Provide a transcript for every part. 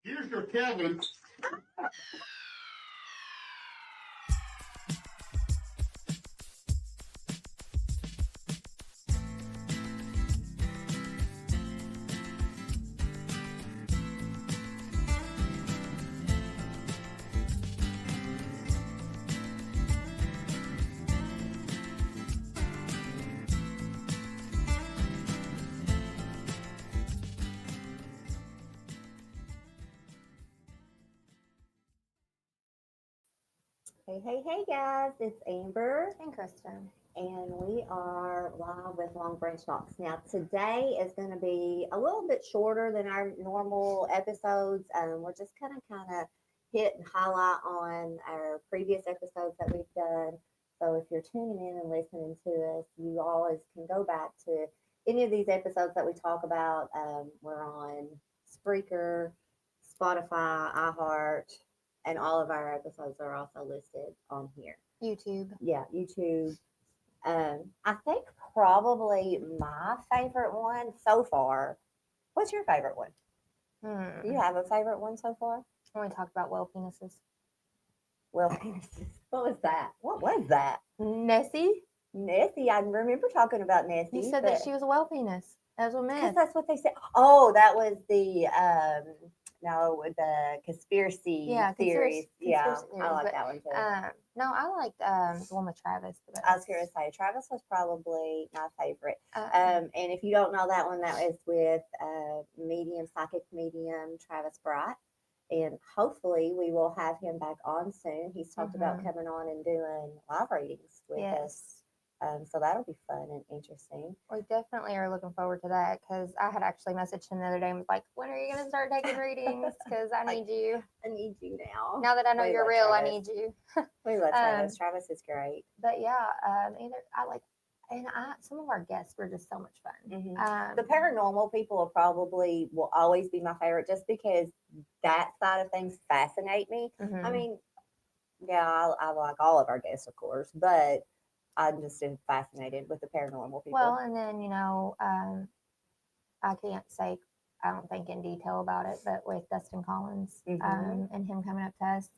Here's your Kevin. Hey, guys, it's Amber, And Kristen. and we are live with Long Branch Talks. Now, today is going to be a little bit shorter than our normal episodes. We're just kind of hit and highlight on our previous episodes that we've done. So, if you're tuning in and listening to us, you always can go back to any of these episodes that we talk about. We're on Spreaker, Spotify, iHeart, and all of our episodes are also listed on here. YouTube. Yeah, YouTube. I think probably my favorite one so far. What's your favorite one? Do you have a favorite one so far? When we talk about whale penises. Well, what was that? What was that? Nessie? Nessie. I remember talking about Nessie. You said that she was a whale penis. That was a because myth. that's what they said. Oh, that was the no, the conspiracy theories. Yeah, I like that one too. No, I liked the one with Travis the best. I was going to say Travis was probably my favorite. And if you don't know that one, that was with psychic medium Travis Bright. And hopefully we will have him back on soon. He's talked about coming on and doing live readings with us. So that'll be fun and interesting. We definitely are looking forward to that because I had actually messaged him the other day and was like, when are you going to start taking readings? Because I need you. I need you now. Now that I know you're real, Travis. I need you. We love Travis. Travis is great. But yeah, some of our guests were just so much fun. The paranormal people will always be my favorite just because that side of things fascinate me. I mean, yeah, I like all of our guests, of course, but I'm just fascinated with the paranormal people. Well, and then, I can't say, I don't think in detail about it, but with Dustin Collins and him coming up to us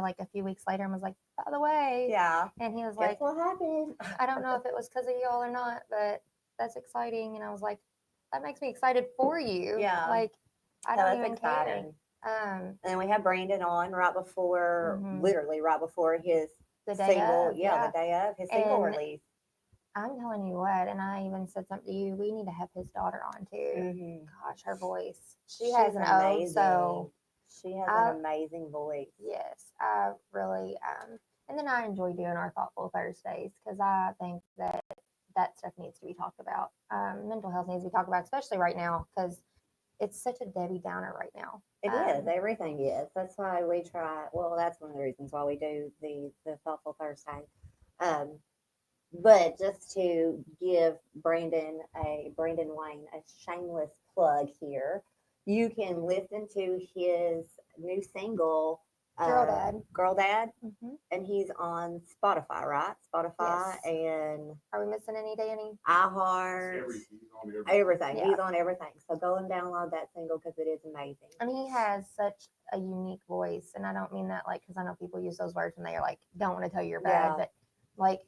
like a few weeks later and was like, by the way. Yeah. And he was Guess what happened? I don't know if it was because of y'all or not, but that's exciting. And I was like, that makes me excited for you. Yeah. Like, I don't even care. And then we had Brandon on right before, literally right before his the day single, of, the day of his single release. I'm telling you what, and I even said something to you. We need to have his daughter on too. Gosh, her voice. She's has an amazing. So she has an amazing voice. Yes, I really. And then I enjoy doing our Thoughtful Thursdays because I think that stuff needs to be talked about. Mental health needs to be talked about, especially right now because it's such a Debbie Downer right now. It is. Everything is. That's why we try. Well, that's one of the reasons why we do the Thoughtful Thursday. But just to give Brandon Wayne a shameless plug here, you can listen to his new single, Girl Dad, and he's on Spotify, right? Spotify yes. And are we missing any, Danny? iHeart, everything. Yeah. He's on everything. So go and download that single because it is amazing. I mean, he has such a unique voice, and I don't mean that like because I know people use those words and they are like don't want to tell you you're bad, but like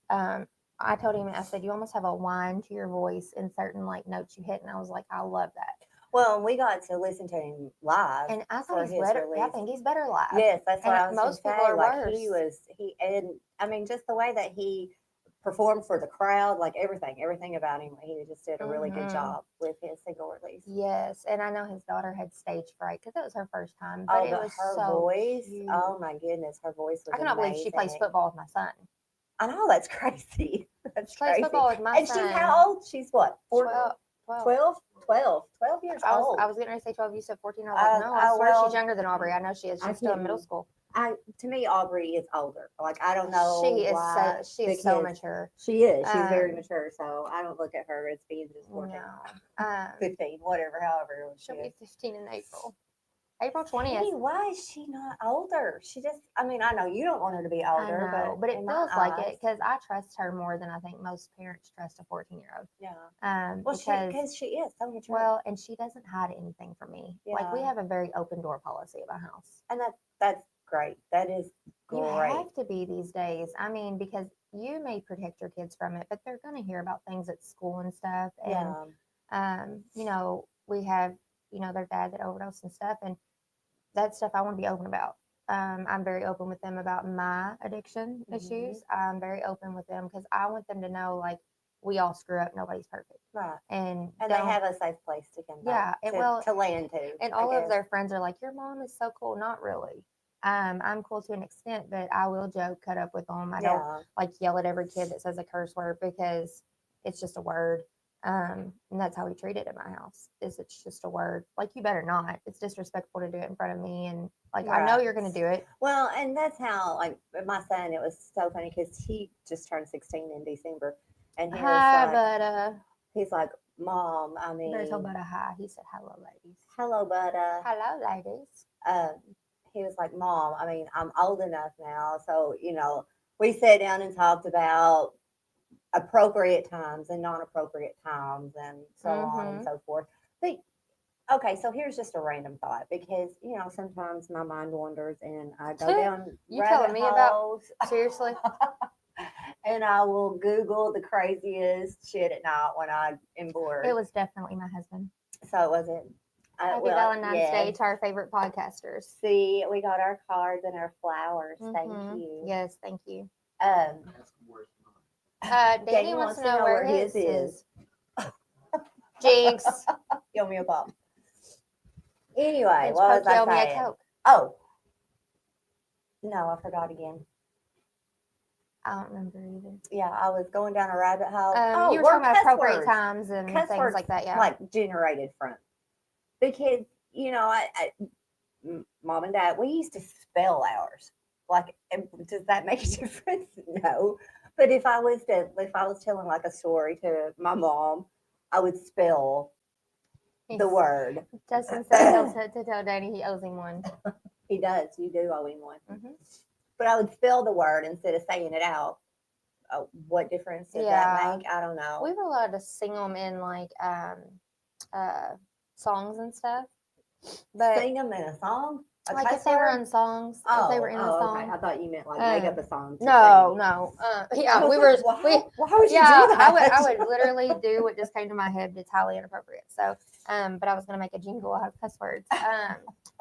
I told him, I said, you almost have a whine to your voice in certain like notes you hit. And I was like, I love that. Well, we got to listen to him live. And I thought he's better. I think he's better live. Yes, that's what I was most people say. Are like worse. And I mean, just the way that he performed for the crowd, like everything about him, he just did a really good job with his single release. Yes, and I know his daughter had stage fright because it was her first time. But it was her so voice. Cute. Oh my goodness, her voice was. I cannot believe she plays football with my son. I know, that's crazy. That's she plays crazy. Football with my and son. And she's how old? She's what? 12 years old. I was going to say 12. You said 14. I was like, no, I swear she's younger than Aubrey. I know she is. She's still in middle school. To me, Aubrey is older. Like, I don't know. She is so mature. She is. She's very mature. So I don't look at her as being just 14. No. 15, whatever, however. She'll be 15 in April. April 20th. Hey, why is she not older? She just, I mean, I know you don't want her to be I older, know, but it in my feels like it eyes, because I trust her more than I think most parents trust a 14-year-old. yeah. Well, Because she is, tell me the truth. well, and she doesn't hide anything from me. Like we Yeah. have a very open door policy at my house. And that's great. That is You great. have to be these days. I mean, because you may protect your kids from it, but they're going to hear about things at school and stuff. And Yeah. we have, their dad that overdosed and stuff, and that stuff I want to be open about. I'm very open with them about my addiction issues. I'm very open with them because I want them to know, like, we all screw up. Nobody's perfect. Right. And they have a safe place to come back to land to. and all of their friends are like, your mom is so cool. Not really. I'm cool to an extent, but I will joke, cut up with them. I don't like yell at every kid that says a curse word because it's just a word. And that's how we treat it in my house. It's just a word. Like, you better not. It's disrespectful to do it in front of me. And like, I know you're going to do it. Well, and that's how, like, my son, it was so funny because he just turned 16 in December. And he was like, he's like, Mom, I mean. There's no but a hi. He said, hello, ladies. Hello, Butter. Hello, ladies. He was like, Mom, I mean, I'm old enough now. So, we sat down and talked about appropriate times and non-appropriate times and so on and so forth. But okay, so here's just a random thought because sometimes my mind wanders and I go down you telling me holes. About seriously? And I will Google the craziest shit at night when I am bored. It was definitely my husband. So it wasn't. Happy Valentine's Day to our favorite podcasters. See, we got our cards and our flowers. Thank you. Yes, thank you. Danny wants to know where his is. Jinx. Give me a bump. Anyway, what was I saying? Me a Coke. Oh. No, I forgot again. I don't remember either. Yeah, I was going down a rabbit hole. You were talking about appropriate times and things like that, yeah. Like generated from. Because, Mom and Dad, we used to spell ours. Like, does that make a difference? No. But if I was telling like a story to my mom, I would spell the word. Justin said he'll to tell Danny he owes him one. He does. You do owe him one. But I would spell the word instead of saying it out. What difference does that make? I don't know. We were allowed to sing them in like songs and stuff. But sing them in a song? Like if they were in songs, if they were in a song. Okay. I thought you meant like make up a song. No. Yeah, we were. Why would you do that? I would literally do what just came to my head. It's highly inappropriate. So, but I was gonna make a jingle out of cuss words. But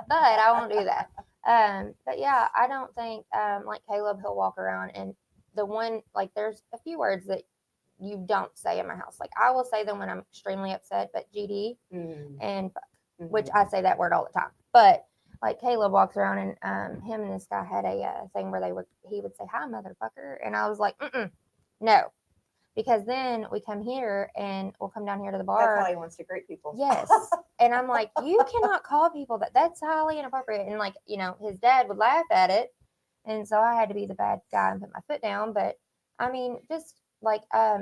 I won't do that. But yeah, I don't think like Caleb, he'll walk around and the one like there's a few words that you don't say in my house. Like I will say them when I'm extremely upset, but GD and fuck, which I say that word all the time. But like Caleb walks around and him and this guy had a thing where he would say hi motherfucker, and I was like no, because then we come here and we'll come down here to the bar. That's how he wants to greet people. Yes, and I'm like, you cannot call people that. That's highly inappropriate. And like his dad would laugh at it, and so I had to be the bad guy and put my foot down. But I mean, just like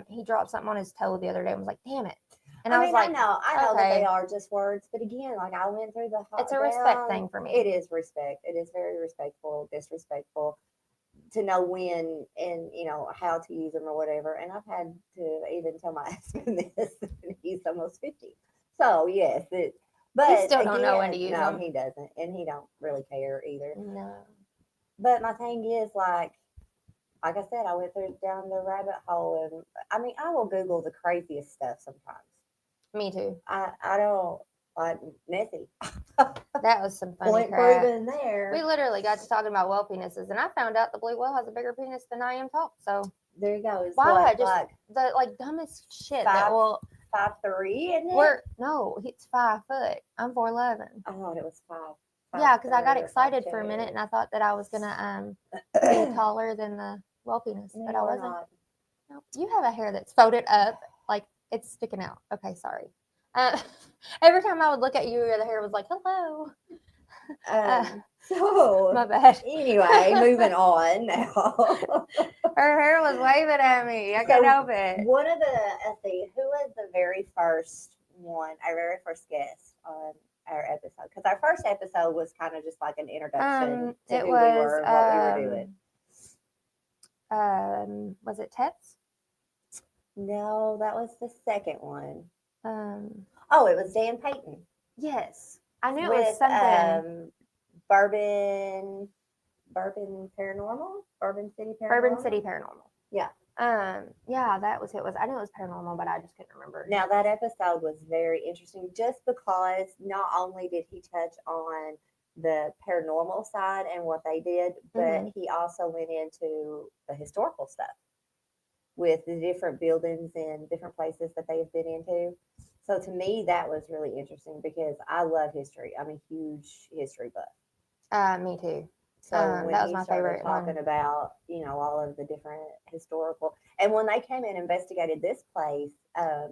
he dropped something on his toe the other day and was like, damn it. And I was like, I know that they are just words, but again, like I went through the. It's a respect thing for me. It is respect. It is very disrespectful to know when and how to use them or whatever. And I've had to even tell my husband this, and he's almost 50. So yes, but he still don't know when to use them. No, he doesn't, and he don't really care either. No. But my thing is like I said, I went down the rabbit hole, and I mean, I will Google the craziest stuff sometimes. Me too. I don't like Nessie. That was some funny Point crap. proven there. We literally got to talking about whale penises, and I found out the blue whale has a bigger penis than I am tall. So there you go. It's why? What, just like the dumbest shit. 5'3", isn't it? No, it's 5 foot. I'm 4'11". I thought it was 5. Yeah, because I got excited for a minute, and I thought that I was gonna be taller than the whale penis, but I wasn't. Not. No, you have a hair that's folded up, like it's sticking out. Okay, sorry. Every time I would look at you, the hair was like, hello. So my bad. Anyway, moving on now. Her hair was waving at me. I can't help it. One of the, let's see, who was the very first one, our very first guest on our episode? Because our first episode was kind of just like an introduction to It who we was were, and what we were doing. Was it Tets? No, that was the second one. Um, Oh, it was Dan Payton yes, I knew it with was something. Bourbon Paranormal, Bourbon City Paranormal. Bourbon City Paranormal. Yeah. Yeah, that was who it was. I knew it was paranormal, but I just couldn't remember. Now that episode was very interesting, just because not only did he touch on the paranormal side and what they did, but he also went into the historical stuff with the different buildings and different places that they've been into. So to me, that was really interesting because I love history. I'm a huge history buff. Me too. So when that was he my started favorite talking one. about, all of the different historical, and when they came and investigated this place, a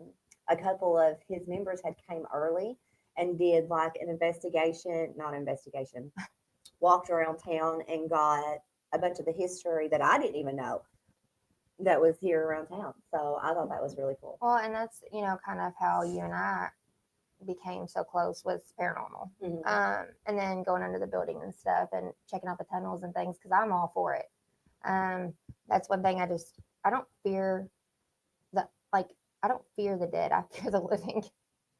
couple of his members had came early and did like an investigation, not investigation, walked around town and got a bunch of the history that I didn't even know that was here around town. So I thought that was really cool. Well, and that's kind of how you and I became so close with paranormal. Mhm. And then going under the building and stuff and checking out the tunnels and things because I'm all for it. That's one thing I don't fear I don't fear the dead. I fear the living.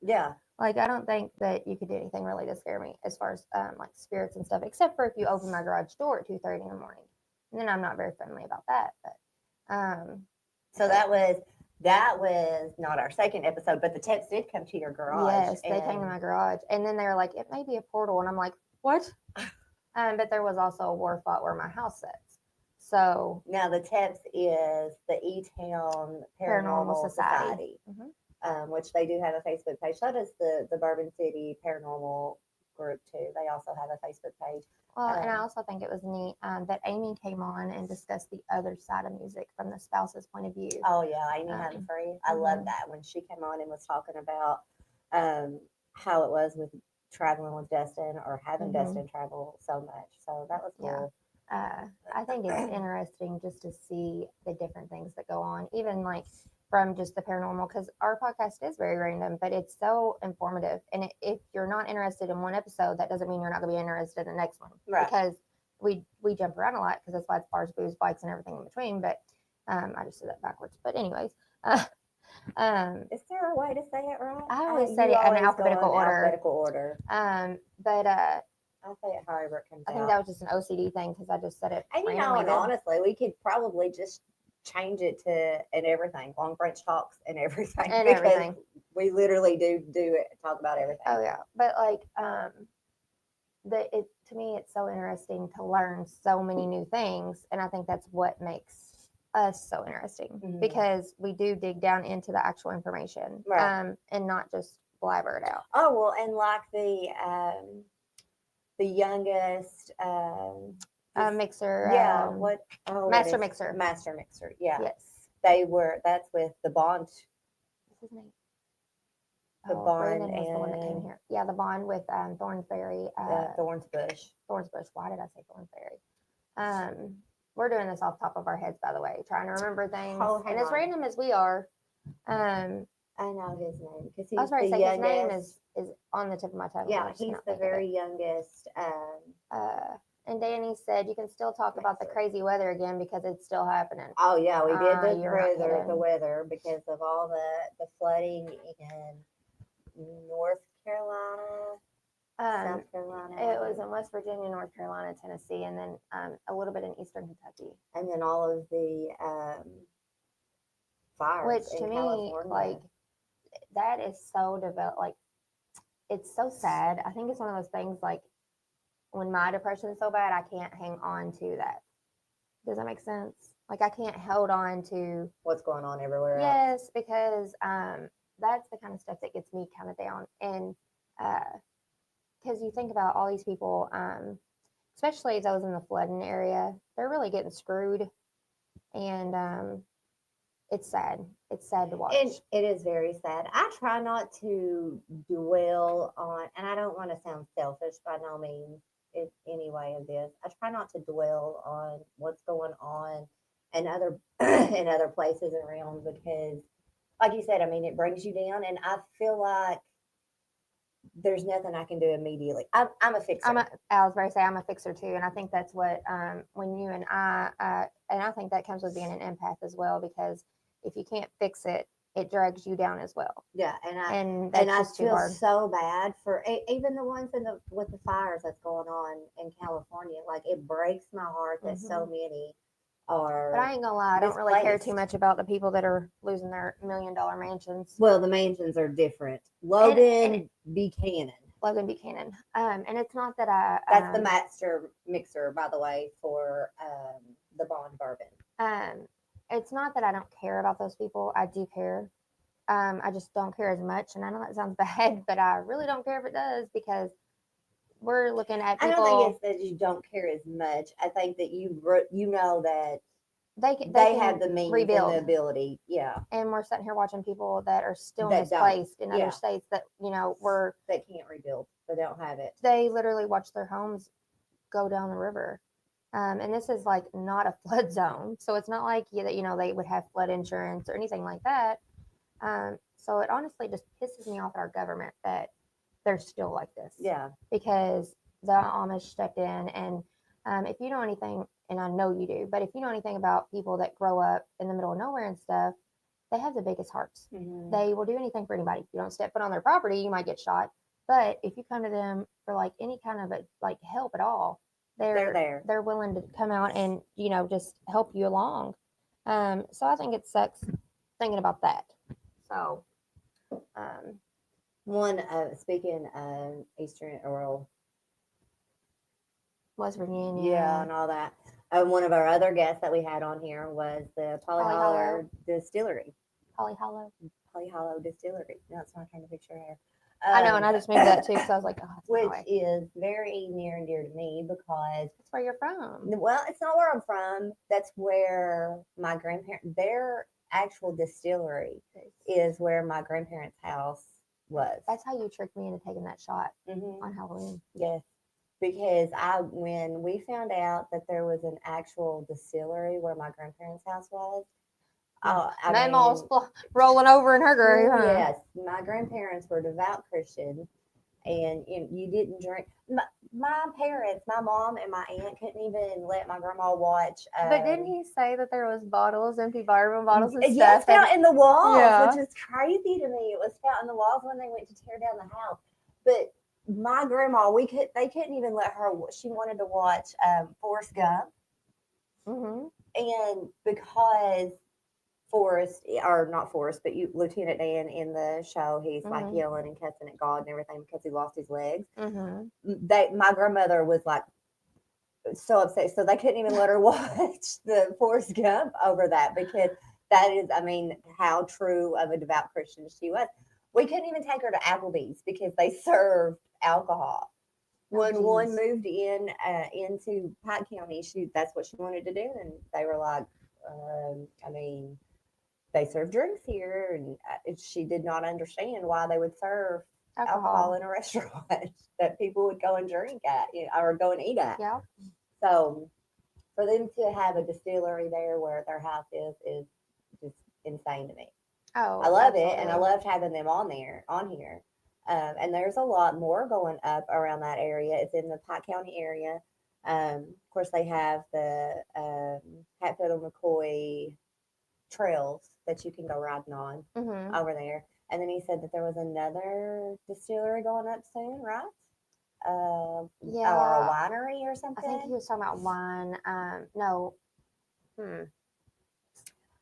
Yeah. Like I don't think that you could do anything really to scare me as far as like spirits and stuff, except for if you open my garage door at 2:30 in the morning. And then I'm not very friendly about that. But so that was not our second episode, but the text did come to your garage. Yes, they came to my garage, and then they were like, "It may be a portal," and I'm like, "What?" But there was also a war fought where my house sits. So now the text is the E-Town Paranormal Society, which they do have a Facebook page. So does the Bourbon City Paranormal group too. They also have a Facebook page. Well, and I also think it was neat that Amy came on and discussed the other side of music from the spouse's point of view. Oh yeah, Amy Humphrey. I love that when she came on and was talking about how it was with traveling with Dustin or having Dustin travel so much. So that was cool. I think it's interesting just to see the different things that go on, even like from just the paranormal, because our podcast is very random, but it's so informative. And if you're not interested in one episode, that doesn't mean you're not going to be interested in the next one. Right. Because we jump around a lot because that's why it's bars, booze, bikes, and everything in between. But I just said that backwards. But anyways. Is there a way to say it right? I always said it in alphabetical order. But I'll say it however it comes out. I think that was just an OCD thing because I just said it. And and honestly, we could probably just change it to and everything, Long Branch Talks and everything. And everything. We literally do it, talk about everything. Oh yeah, but like to me it's so interesting to learn so many new things, and I think that's what makes us so interesting because we do dig down into the actual information, right. And not just blabber it out. Oh well, and like the youngest mixer. Yeah, Master Mixer. Master Mixer. Yeah. Yes. That's with the Bond. What's his name? The Bond and the one that came here. Yeah, the Bond with Thornsberry. Thornsbush. Thornsbush. Why did I say Thornsberry? We're doing this off the top of our heads, by the way, trying to remember things. Oh, and as random as we are, I know his name because he's I was about to say his name is on the tip of my tongue. Yeah, he's the very youngest. And Danny said you can still talk about the crazy weather again because it's still happening. Oh yeah, we did the weather because of all the flooding in North Carolina. South Carolina. It was in West Virginia, North Carolina, Tennessee, and then a little bit in Eastern Kentucky. And then all of the fires. Which to me, California. like, that is so developed. Like, it's so sad. I think it's one of those things like when my depression is so bad, I can't hang on to that. Does that make sense? Like, I can't hold on to what's going on everywhere. Yes, because that's the kind of stuff that gets me kind of down. And because you think about all these people, especially those in the flooding area, they're really getting screwed. And it's sad. It's sad to watch. It is very sad. I try not to dwell on, and I don't want to sound selfish by no means in any way of this. I try not to dwell on what's going on in other in other places around because, like you said, I mean, it brings you down, and I feel like there's nothing I can do immediately. I'm a fixer. I was about to say I'm a fixer too, and I think that's what when you and I think that comes with being an empath as well, because if you can't fix it, it drags you down as well, Yeah, and that's I just too feel hard. so bad for even the ones in the with the fires that's going on in California. Like it breaks my heart that so many But I are ain't gonna lie, I don't really care too displaced. much about the people that are losing their $1 million mansions. Well, the mansions are different. And Logan Buchanan. Logan Buchanan. And it's not that I That's the master mixer, by the way, for the Bond bourbon. it's not that I don't care about those people. I do care. I just don't care as much. And I know that sounds bad, but I really don't care if it does, because we're looking at I people. don't think it's that you don't care as much. I think that you know that they they can have the means rebuild. and the ability. Yeah, And we're sitting here watching people that are still That don't. displaced in Yeah. other states that, were, they can't rebuild. They don't have it. they literally watch their homes go down the river. And this is like not a flood zone. So it's not like that, they would have flood insurance or anything like that. So it honestly just pisses me off at our government that they're still like this. Yeah. Because the Amish stepped in, and if you know anything, and I know you do, but if you know anything about people that grow up in the middle of nowhere and stuff, they have the biggest hearts. Mm-hmm. They will do anything for anybody. If you don't step foot on their property, you might get shot. But if you come to them for like any kind of help at all, They're there. They're willing to come out and just help you along. So I think it sucks thinking about that. So, One speaking of Eastern Oil, West Virginia, yeah, and all that. One of our other guests that we had on here was the Hollow. Polyhollow Distillery. Holly Hollow. Polyhollow Distillery. That's what I'm trying to picture here. I know, and I just moved that too because I was like, oh, that's which is very near and dear to me because that's where you're from. Well, it's not where I'm from. That's where my their actual distillery is where my grandparents' house was. That's how you tricked me into taking that shot on Halloween. Yes, because when we found out that there was an actual distillery where my grandparents' house was, Mama's rolling over in her grave. Huh? Yes, my grandparents were devout Christians, and you didn't drink. My parents, my mom and my aunt couldn't even let my grandma watch. But didn't he say that there was bottles, empty bourbon bottles and stuff? Yes, found in the walls, which is crazy to me. It was found in the walls when they went to tear down the house. But my grandma, they couldn't even let her. She wanted to watch Forrest Gump, and because Forrest, or not Forrest, but Lieutenant Dan in the show, he's like yelling and cussing at God and everything because he lost his legs. My grandmother was like so upset, so they couldn't even let her watch the Forrest Gump over that, because that is, I mean, how true of a devout Christian she was. We couldn't even take her to Applebee's because they served alcohol. When one moved into Pike County, that's what she wanted to do, and they were like, I mean, they serve drinks here, and she did not understand why they would serve alcohol in a restaurant that people would go and drink at, or go and eat at. Yeah. So for them to have a distillery there where their house is just insane to me. Oh, I love it, and I loved having them on here. And there's a lot more going up around that area. It's in the Pike County area. Of course, they have the Hatfield and McCoy trails that you can go riding on over there. And then he said that there was another distillery going up soon, right? Or a winery or something. I think he was talking about wine. No.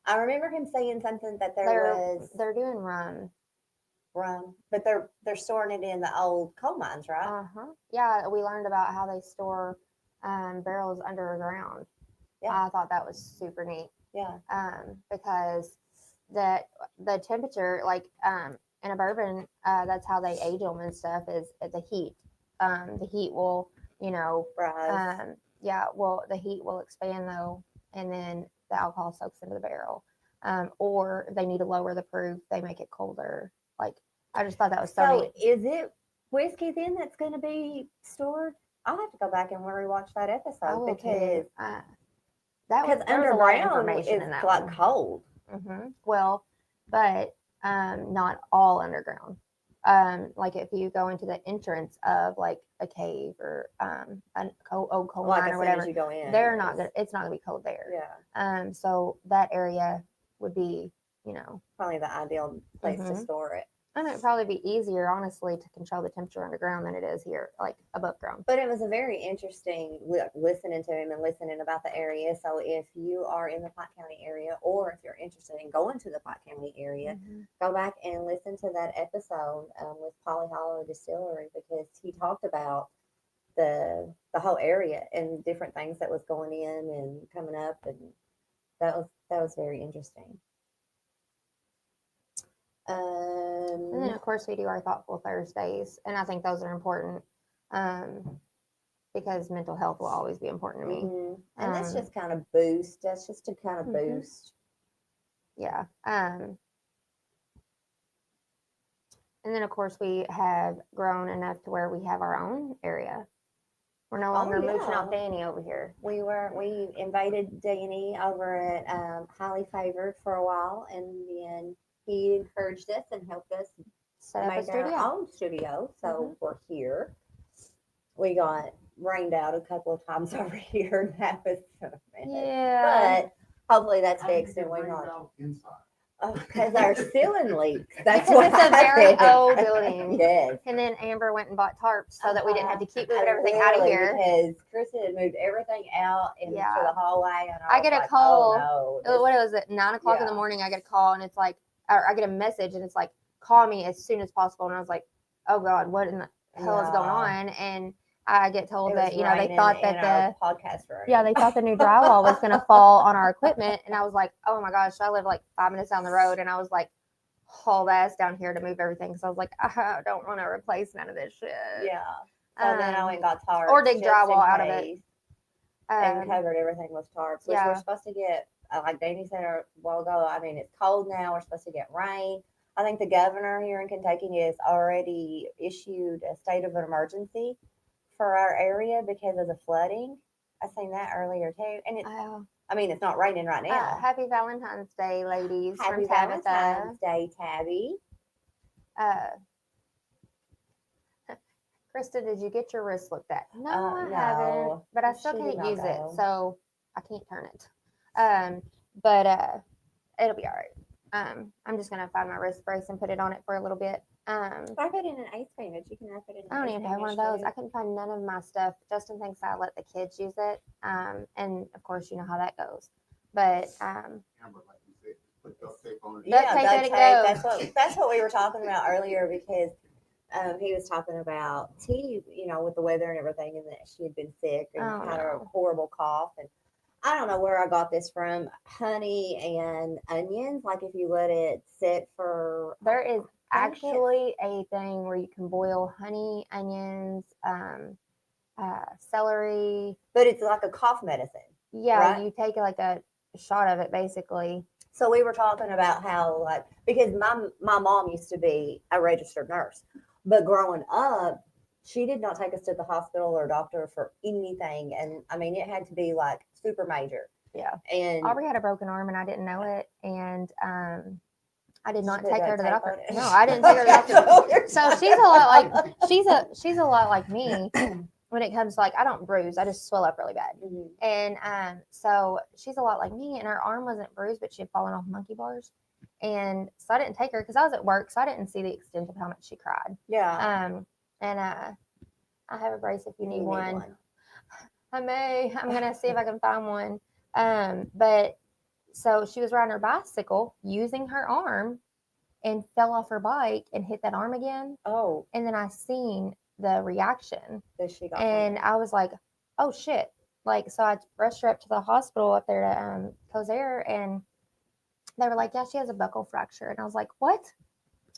I remember him saying something that they're doing rum, but they're storing it in the old coal mines, right? Yeah, we learned about how they store barrels underground. Yeah, I thought that was super neat. Yeah. Because the temperature, like in a bourbon, that's how they age them and stuff, is the heat. The heat will, rise. The heat will expand though, and then the alcohol soaks into the barrel. Or they need to lower the proof, they make it colder. Like, I just thought that was so neat. Is it whiskey then that's going to be stored? I'll have to go back and rewatch that episode because underground is like cold. Well, but not all underground. like if you go into the entrance of like a cave or old coal Like mine as or soon whatever, as you go in, they're not it's- gonna. It's not gonna be cold there. Yeah, So that area would be, you know, probably the ideal place to Mhm. store it. and it'd probably be easier, honestly, to control the temperature underground than it is here, like above ground. But it was a very interesting listening to him and listening about the area. So if you are in the Pike County area, or if you're interested in going to the Pike County area, Mhm. go back and listen to that episode with Polly Hollow Distillery, because he talked about the whole area and different things that was going in and coming up, and that was very interesting. And then, Um, of course, we do our Thoughtful Thursdays, and I think those are important because mental health will always be important to me. and that's Um, just kind of boost. That's just to kind of Mhm. boost. Yeah. And then, of course, we have grown enough to where we have our own area. We're no longer mooching off yeah. Danny over here. We invaded Danny over at Highly Favored for a while, and then he encouraged us and helped us Set up a make studio. our own studio. So Mhm. we're here. We got rained out a couple of times over here, and that was a mess. Yeah. But hopefully that's fixed, and we're not. Because our ceiling leaks. That's Because what it's a I very think. old building. Yes. And then Amber went and bought tarps so that we didn't have to keep moving everything out of Literally, here. because Kristen had moved everything out into Yeah. the hallway, and I was get a like, call. Oh, no, What was it? 9 o'clock in the Yeah. morning. I get a call and it's like, or I get a message and it's like, call me as soon as possible. And I was like, oh God, what in the hell is going Yeah. on? And I get told It that was they raining thought in that our podcast room. they thought the new drywall was going to fall on our equipment. And I was like, oh my gosh, I live like 5 minutes down the road. And I was like, haul ass down here to move everything. So I was like, I don't want to replace none of this shit. Yeah. So then I went and got tarps. or dig just drywall in out of it. case, and Um, covered everything with tarps, which yeah. we're supposed to get, like Danny said a while ago. I mean, it's cold now. We're supposed to get rain. I think the governor here in Kentucky has already issued a state of an emergency for our area because of the flooding. I seen that earlier too, and I mean, it's not raining right now. Happy Valentine's Day, ladies. Happy from Tabitha. Valentine's Day, Tabby. Krista, did you get your wrist looked at? No, I No, haven't. But I still she did can't not use it, go. so I can't turn it. But it'll be all right. I'm just gonna find my wrist brace and put it on it for a little bit. Wrap it in an ice bandage. You can wrap it in an I don't ice even have one of bandage, those. I couldn't find none of my stuff. Justin thinks I let the kids use it. And of course, you know how that goes. But Amber, like you said, put duct tape on it. Duct tape, let it go. That's what we were talking about earlier, because he was talking about T, with the weather and everything, and that she had been sick and Oh, had a no. horrible cough. And I don't know where I got this from. Honey and onions, like if you let it sit for. there is I think actually a thing where you can boil honey, onions, celery. But it's like a cough medicine. Yeah, Right. you take like a shot of it basically. So we were talking about how, like, because my mom used to be a registered nurse, but growing up, she did not take us to the hospital or doctor for anything, and I mean, it had to be like super major. Yeah. And Aubrey had a broken arm and I didn't know it, and I did not Put take duct her to the tape doctor. on it. No, I didn't take her to the doctor. So she's a lot like she's a lot like me when it comes to, like, I don't bruise, I just swell up really bad. Mhm. And so she's a lot like me, and her arm wasn't bruised, but she had fallen off monkey bars. And so I didn't take her because I was at work, so I didn't see the extent of how much she cried. Yeah. And I have a brace if you need one. one. I'm gonna see if I can find one. But so she was riding her bicycle using her arm and fell off her bike and hit that arm again. Oh, And then I seen the reaction, that she got. and I was like, oh shit. Like, so I rushed her up to the hospital up there to Kosare, and they were like, yeah, she has a buckle fracture. And I was like, what?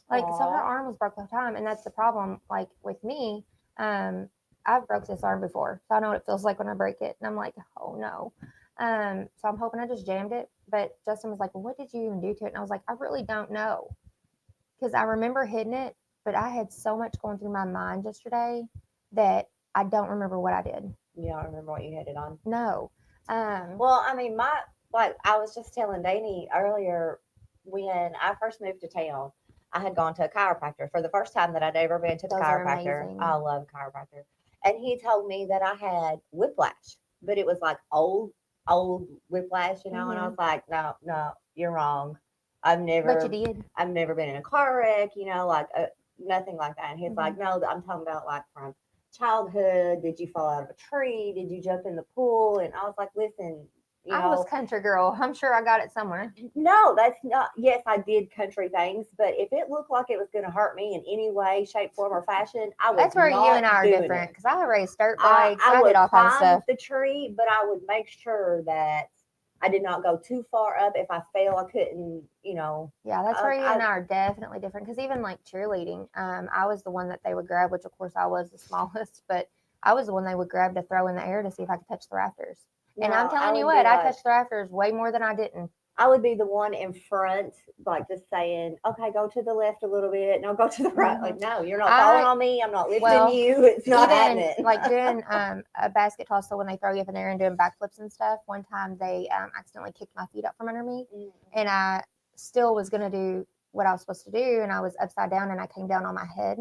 Like, so her Aw. arm was broke the whole time. And that's the problem. Like with me, I've broke this arm before, so I know what it feels like when I break it. And I'm like, oh no. So I'm hoping I just jammed it. But Justin was like, well, what did you even do to it? And I was like, I really don't know. Because I remember hitting it, but I had so much going through my mind yesterday that I don't remember what I did. You don't remember what you had it on? No. Well, I mean, I was just telling Danny earlier, when I first moved to town, I had gone to a chiropractor for the first time that I'd ever been to the Those are chiropractor. amazing. I love chiropractor. And he told me that I had whiplash, but it was like old whiplash, you know. And I was like, no, no, you're wrong. I've But never, you did. I've never been in a car wreck, you know, like nothing like that. And he's Mhm. like, no, I'm talking about like from childhood. Did you fall out of a tree? Did you jump in the pool? And I was like, listen, you I was know, country girl. I'm sure I got it somewhere. no, that's not. Yes, I did country things, but if it looked like it was going to hurt me in any way, shape, form, or fashion, I was That's where not you and I are doing different it. because I raced dirt bikes. I I would did all kinds of climb stuff. the tree, but I would make sure that I did not go too far up. If I fell, I couldn't, you know. Yeah, that's where you I and I are definitely different. Because even like cheerleading, I was the one that they would grab, which of course I was the smallest, but I was the one they would grab to throw in the air to see if I could touch the rafters. And I'm no, I telling you would what, be I like, touched the rafters way more than I didn't. I would be the one in front, like just saying, "Okay, go to the left a little bit. No, go to the right." Mhm. Like, no, you're not falling on me. I'm not lifting well, you. It's not Even happening. like doing a basket toss, so when they throw you up in there and doing backflips and stuff, one time they accidentally kicked my feet up from under me, and I still was gonna do what I was supposed to do, and I was upside down and I came down on my head.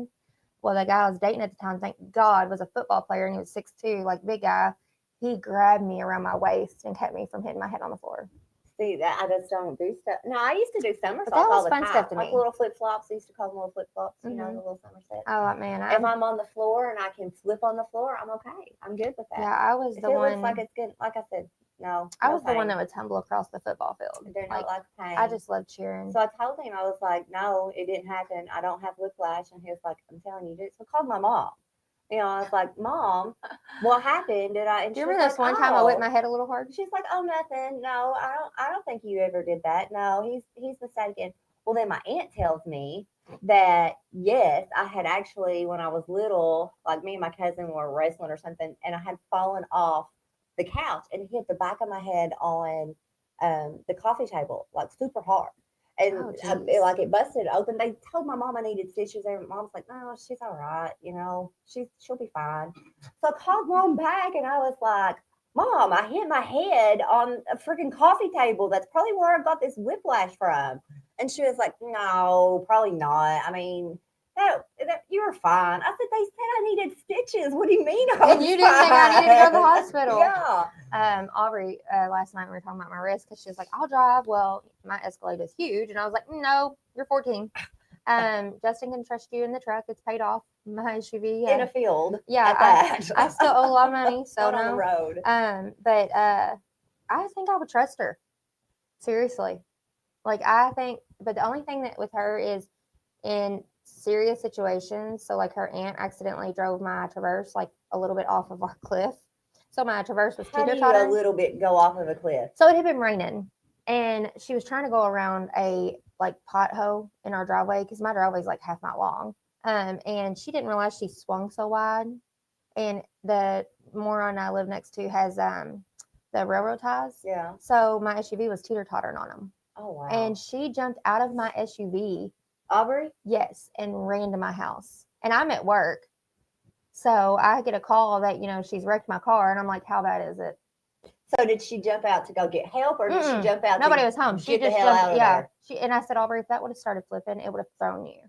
Well, the guy I was dating at the time, thank God, was a football player and he was 6'2", like big guy. He grabbed me around my waist and kept me from hitting my head on the floor. See that I just don't do stuff. No, I used to do somersaults that was all the fun time, stuff to like me. little flip flops. I used to call them little flip flops. You know, Mhm. the little somerset. Oh man, If I'm on the floor and I can flip on the floor, I'm okay. I'm good with that. yeah, I was If the it one. looks like it's good, like I said, no, I no was the one pain. that would tumble across the football field. I do Like not like pain. I just love cheering. So I told him, I was like, no, it didn't happen. I don't have whiplash. And he was like, I'm telling you, dude. So I called my mom. You know, I was like, Mom, what happened? Did I? And Do she you was remember this like, one time I whipped oh. my head a little hard? She's like, oh, nothing. No, I don't think you ever did that. No, he's mistaken. Well, then my aunt tells me that yes, I had actually when I was little, like me and my cousin were wrestling or something, and I had fallen off the couch and hit the back of my head on the coffee table, like super hard. And Oh, jeez. like it busted open. They told my mom I needed stitches. And mom's like, no, she's all right. You know, she'll be fine. So I called mom back, and I was like, Mom, I hit my head on a freaking coffee table. That's probably where I got this whiplash from. And she was like, no, probably not. I mean, that you were fine. I said, they said I needed stitches. What do you mean? And you didn't think I needed to go to the hospital. Yeah. Aubrey, last night we were talking about my wrist because she was like, I'll drive. Well, my Escalade is huge. And I was like, no, you're 14. Justin can trust you in the truck. It's paid off. My SUV. In a field. Yeah, At that. I still owe a lot of money. So Not on the no. road. But I think I would trust her. Seriously. Like I think, but the only thing that with her is in serious situations. So like her aunt accidentally drove my Traverse like a little bit off of our cliff. So my Traverse was How do you teeter-totter. a little bit go off of a cliff? So it had been raining, and she was trying to go around a like pothole in our driveway because my driveway is like half mile long. And she didn't realize she swung so wide. And the moron I live next to has the railroad ties. Yeah. So my SUV was teeter-tottering on them. Oh wow. And she jumped out of my SUV. Aubrey? Yes, and ran to my house. And I'm at work. So I get a call that, she's wrecked my car. And I'm like, how bad is it? So did she jump out to go get help, or did she jump out? Nobody was home. She get just the hell jumped. out of Yeah. there? And I said, Aubrey, if that would have started flipping, it would have thrown you.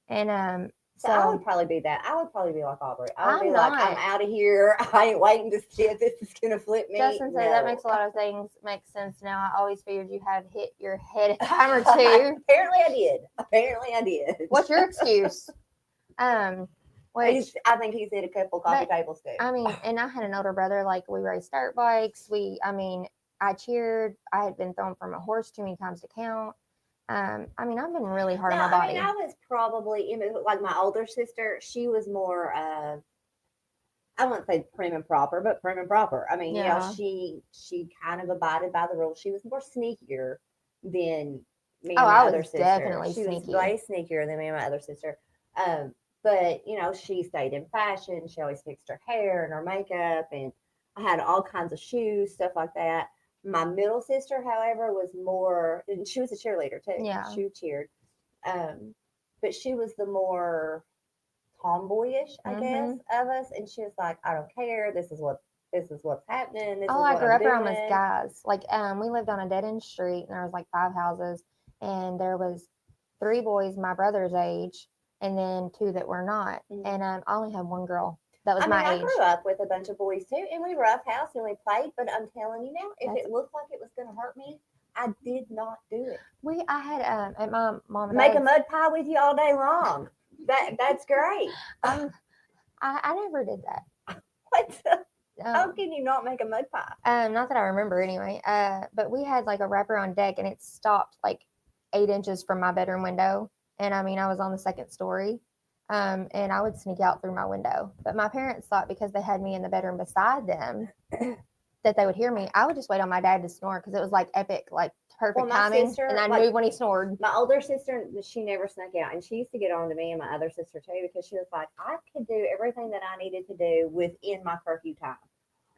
And So I would probably be that. I would probably be like Aubrey. I would I'm be like, not. I'm out of here. I ain't waiting to see if this is gonna flip me. Justin said No. that makes a lot of things make sense now. I always figured you had hit your head a time or two. Apparently I did. Apparently I did. What's your excuse? Which I think he's hit a couple coffee tables too. I mean, and I had an older brother. Like we raced dirt bikes. I cheered. I had been thrown from a horse too many times to count. I've been really hard on my body. I was probably like my older sister. She was more. I wouldn't say prim and proper, but prim and proper. I mean, Yeah. she kind of abided by the rules. She was more sneakier than me and Oh, my I other was sister. definitely She was sneaky. way sneakier than me and my other sister. But she stayed in fashion. She always fixed her hair and her makeup, and I had all kinds of shoes, stuff like that. My middle sister, however, was more, and she was a cheerleader too. Yeah. She cheered. But she was the more tomboyish, I guess, of us. And she was like, I don't care. This is what's happening. This is I what grew I'm up around doing. those guys. Like, we lived on a dead end street, and there was like 5 houses, and there was 3 boys my brother's age, and then 2 that were not. Mhm. And I only had 1 girl that was I mean, my I age. grew up with a bunch of boys too, and we roughhouse and we played. But I'm telling you now, if That's- it looked like it was going to hurt me, I did not do it. I had at my mom and Make a dad's, mud pie with you all day long. That's great. I never did that. What? How Um, can you not make a mud pie? not that I remember anyway. But we had like a wrapper on deck, and it stopped like 8 inches from my bedroom window. And I mean, I was on the 2nd story, and I would sneak out through my window. But my parents thought because they had me in the bedroom beside them that they would hear me. I would just wait on my dad to snore because it was like epic, like perfect Well, my timing, sister, and I like- knew when he snored. My older sister, she never snuck out, and she used to get on to me and my other sister too because she was like, I could do everything that I needed to do within my curfew time.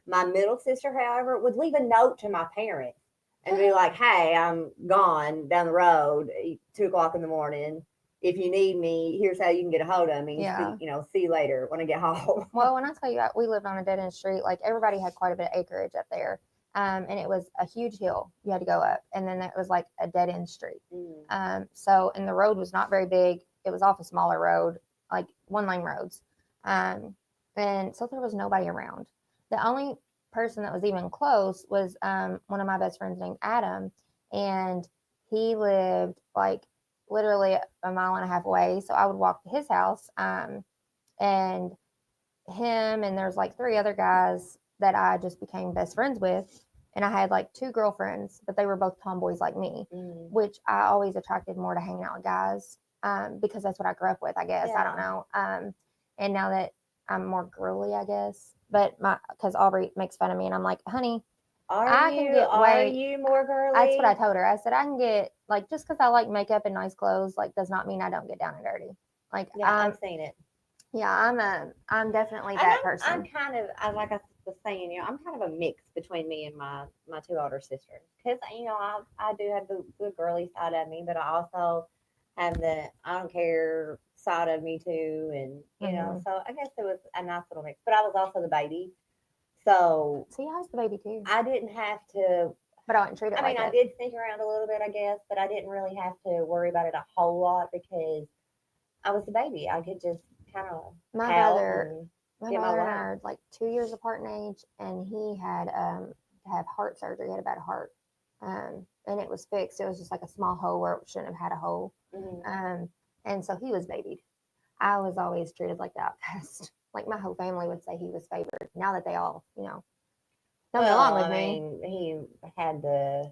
My middle sister, however, would leave a note to my parents and be like, "Hey, I'm gone down the road, 2 o'clock in the morning. If you need me, here's how you can get a hold of me. Yeah. See you later when I get home." Well, when I tell you, we lived on a dead end street. Like everybody had quite a bit of acreage up there, and it was a huge hill you had to go up, and then it was like a dead end street. So, and the road was not very big. It was off a smaller road, like 1-lane roads, and so there was nobody around. The only person that was even close was one of my best friends named Adam, and he lived like literally a mile and a half away. So I would walk to his house, and him and there's like 3 other guys that I just became best friends with. And I had like 2 girlfriends, but they were both tomboys like me, which I always attracted more to hanging out with guys, because that's what I grew up with, I guess. I don't know. And now that I'm more girly, I guess, but because Aubrey makes fun of me, and I'm like, honey, Are you more girly? that's what I told her. I said, I can get, like, just because I like makeup and nice clothes, like, does not mean I don't get down and dirty. Like, Yeah, I've seen it. yeah, I'm definitely And that I'm person. kind of, like I was saying, I'm kind of a mix between me and my 2 older sisters because I do have the good girly side of me, but I also have the I don't care side of me too, and so I guess it was a nice little mix. But I was also the baby, so See, I was the baby too, I didn't have to. but I didn't treat it I mean, like I it. did sneak around a little bit, I guess, but I didn't really have to worry about it a whole lot because I was the baby. I could just kind of My pout brother, and my get my brother and way. I are like 2 years apart in age, and he had to have heart surgery. He had a bad heart, and it was fixed. It was just like a small hole where it shouldn't have had a hole, and so he was babied. I was always treated like the outcast. Like my whole family would say he was favored. Now that they all, don't get along with I me. mean, he had the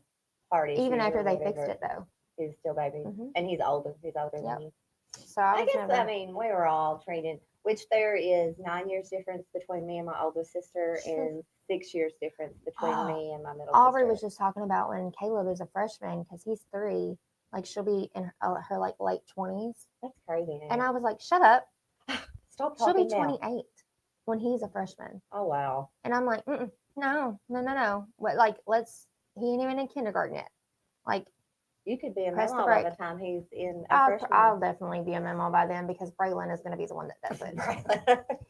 heart issues Even after or they fixed whatever. it, though. He's still baby, Mhm. and he's older. He's older Yep. than you. So I I was guess never. I mean we were all treated. Which there is 9 years difference between me and my oldest sister, and 6 years difference between me and my middle Aubrey sister. was just talking about when Caleb is a freshman because he's 3. Like she'll be in her like late 20s, That's crazy. and I was like, "Shut up! Stop She'll be talking now. 28 when he's a freshman." Oh wow. And I'm like, No. What? Like, he ain't even in kindergarten yet. Like, You could be a Press the memo by break. the time he's in a I'll freshman. definitely be a memo by then because Braylon is going to be the one that does it.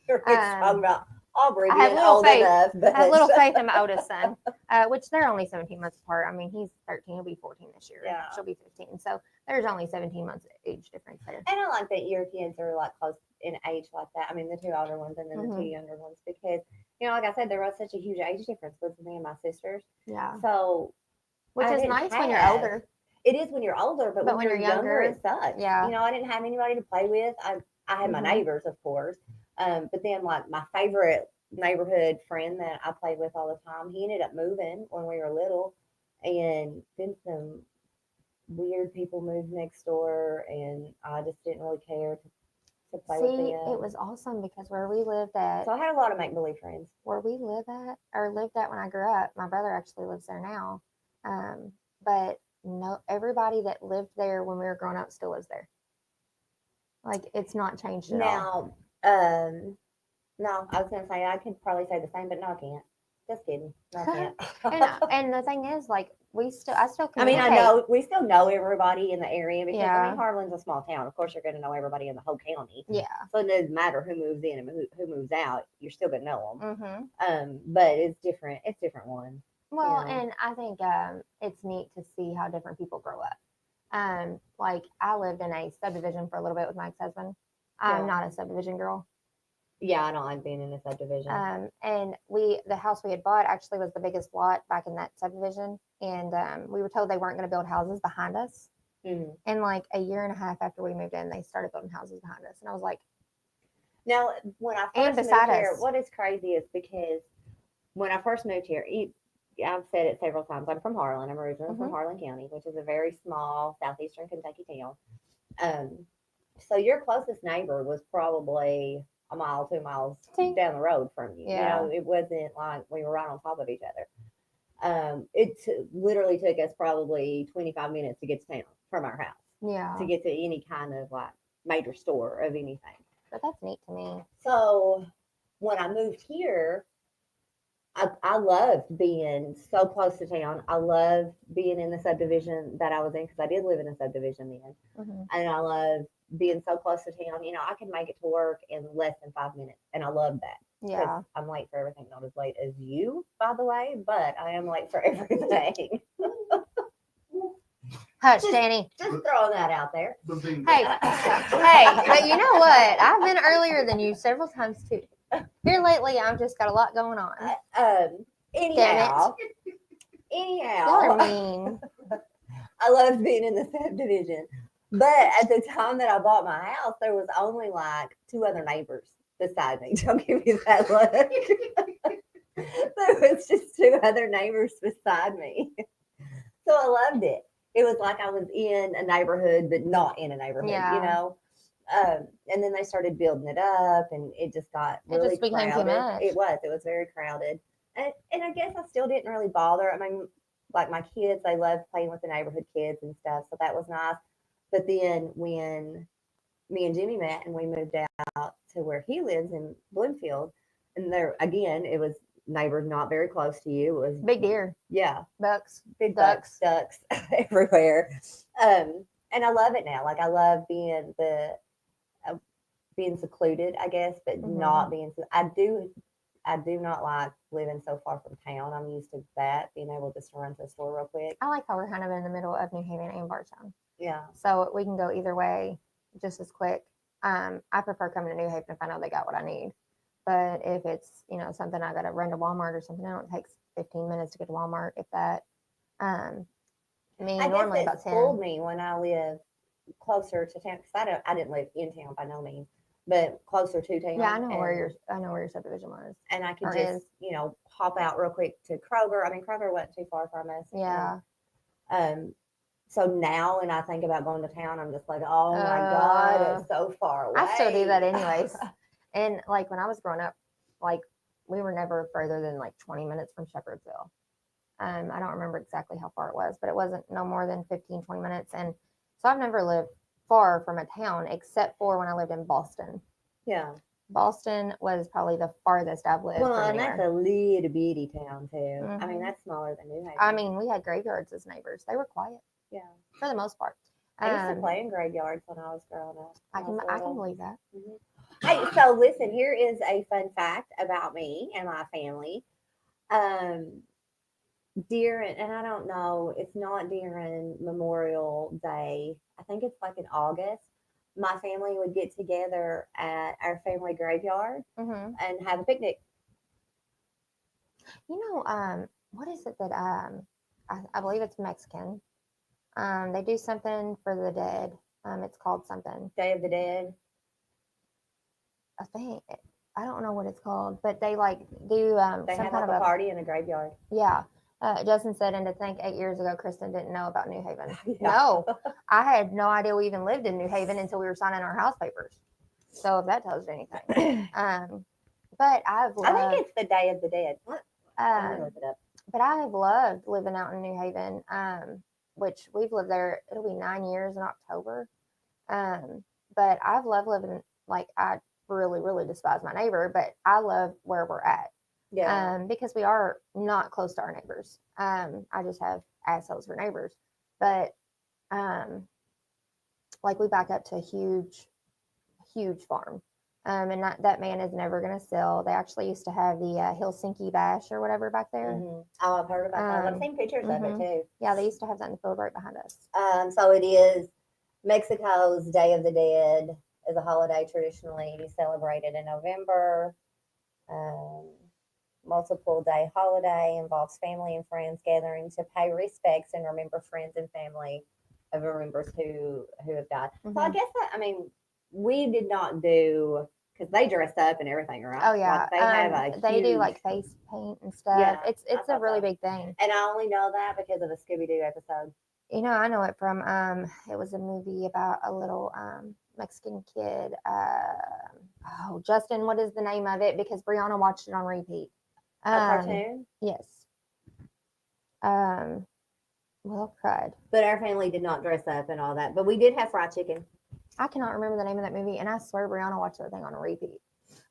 You're talking about Aubrey I have being little old faith. enough. But I have little faith in my oldest son, which they're only 17 months apart. I mean, he's 13, he'll be 14 this year. Yeah. She'll be 15. So there's only 17 months age difference there. And I like that your kids are like close in age like that. I mean, the 2 older ones and then the 2 younger ones because, like I said, there was such a huge age difference with me and my sisters. Yeah. So, Which I is didn't nice when you're have- older. It is when you're older, but when you're younger, it sucks. Yeah. I didn't have anybody to play with. I had my Mhm. neighbors, of course. But then, like, my favorite neighborhood friend that I played with all the time, he ended up moving when we were little. And then some weird people moved next door, and I just didn't really care to play with See, them. it was awesome because where we lived at, So I had a lot of make-believe friends. where we lived at when I grew up, my brother actually lives there now. But no, everybody that lived there when we were growing up still lives there. Like it's not changed at all. Now, no, I was gonna say I could probably say the same, but no, I can't. Just kidding. No, I can't. And the thing is, like I still I mean, communicate. I know we still know everybody in the area because I Yeah. mean Harlan's a small town. Of course, you're going to know everybody in the whole county. Yeah. So it doesn't matter who moves in and who moves out. You're still going to know them. Mm-hmm. But it's different. It's different ones. Well, know. and I think it's neat to see how different people grow up. Like I lived in a subdivision for a little bit with my ex-husband. I'm Yeah. not a subdivision girl. Yeah, I don't like being in a subdivision. And the house we had bought actually was the biggest lot back in that subdivision. And we were told they weren't going to build houses behind us. Mhm. And like a year and a half after we moved in, they started building houses behind us. And I was like, Now, when I And first beside moved here, us. what is crazy is because when I first moved here, I've said it several times. I'm from Harlan. I'm originally from Mhm. Harlan County, which is a very small southeastern Kentucky town. So your closest neighbor was probably a mile, 2 miles down the road from you. Yeah. You know, it wasn't like we were right on top of each other. Literally took us probably 25 minutes to get to town from our house yeah. to get to any kind of like major store of anything. But that's neat to me. So when I moved here, I loved being so close to town. I loved being in the subdivision that I was in because I did live in a subdivision then. Mhm. And I loved being so close to town. You know, I could make it to work in less than 5 minutes. And I love that. 'Cause Yeah. I'm late for everything, not as late as you, by the way, but I am late for everything. Hush, Danny. Just throwing that out there. But being Hey, hey, but you know what? I've been earlier than you several times too. Here lately, I've just got a lot going on. Anyhow, Y'all are mean. I loved being in the subdivision. But at the time that I bought my house, there was only like two other neighbors beside me. Don't give me that look. There was just two other neighbors beside me. So I loved it. It was like I was in a neighborhood, but not in a neighborhood, Yeah. you know? And then they started building it up, and it just got It really just became too crowded. much. It was very crowded. And I guess I still didn't really bother. I mean, like my kids, they loved playing with the neighborhood kids and stuff. So that was nice. But then when me and Jimmy met and we moved out to where he lives in Bloomfield, and there again, it was neighbors not very close to you. It was Big deer, yeah, bucks, big ducks. ducks everywhere. And I love it now. Like I love being uh, being secluded, I guess, but Mhm. not being. I do not like living so far from town. I'm used to that, being able just to run to a store real quick. I like how we're kind of in the middle of New Haven and Bardstown. Yeah. So we can go either way just as quick. I prefer coming to New Haven if I know they got what I need. But if it's, something I got to run to Walmart or something, it takes 15 minutes to get to Walmart, if that. Me, I normally guess about it 10. fooled me when I lived closer to town because I didn't live in town by no means, but closer to town. Yeah, I know where your subdivision was. And I could or just, is. hop out real quick to Kroger. I mean, Kroger wasn't too far from us. Yeah. And, so now when I think about going to town, I'm just like, oh my God, it's so far away. I still do that anyways. And like when I was growing up, like we were never further than like 20 minutes from Shepherdsville. I don't remember exactly how far it was, but it wasn't no more than 15, 20 minutes. And so I've never lived far from a town except for when I lived in Boston. Yeah. Boston was probably the farthest I've lived. Well, from and anywhere. that's a little bitty town too. I mean, Mhm. that's smaller than New Haven. I mean, we had graveyards as neighbors. They were quiet. Yeah. For the most part. I used to play in graveyards when I was growing up. I can believe that. Hey, so listen, here is a fun fact about me and my family. And I don't know, it's not during Memorial Day. I think it's like in August. My family would get together at our family graveyard Mm-hmm. and have a picnic. What is it that I believe it's Mexican. They do something for the dead. It's called something. Day of the Dead. I think I don't know what it's called, but they like do They some have kind like of a party in a graveyard. Yeah. Justin said, and to think 8 years ago, Kristen didn't know about New Haven. Yeah. No, I had no idea we even lived in New Haven until we were signing our house papers. So if that tells you anything. But I think it's the Day of the Dead. Let me look it up. But I have loved living out in New Haven, which we've lived there. It'll be 9 years in October. But I've loved living, like, I really, really despise my neighbor, but I love where we're at. Yeah. Because we are not close to our neighbors. I just have assholes for neighbors. But like we back up to a huge farm. And that man is never going to sell. They actually used to have the Helsinki Bash or whatever back there. Mhm. Oh, I've heard about that. I've seen pictures of it too. Yeah, they used to have that in the field right behind us. So it is Mexico's Day of the Dead is a holiday traditionally celebrated in November. Multiple day holiday involves family and friends gathering to pay respects and remember friends and family of members who have died. So I Mhm. guess that, I mean, we did not do because they dressed up and everything, right? Oh yeah, Like they have a they do huge- like face paint and stuff. Yeah, it's I a thought really so. big thing. And I only know that because of the Scooby Doo episode. You know, I know it from it was a movie about a little Mexican kid. Oh, Justin, what is the name of it? Because Brianna watched it on repeat. A cartoon. Yes. Well, crud. But our family did not dress up and all that. But we did have fried chicken. I cannot remember the name of that movie, and I swear Brianna watched that thing on a repeat.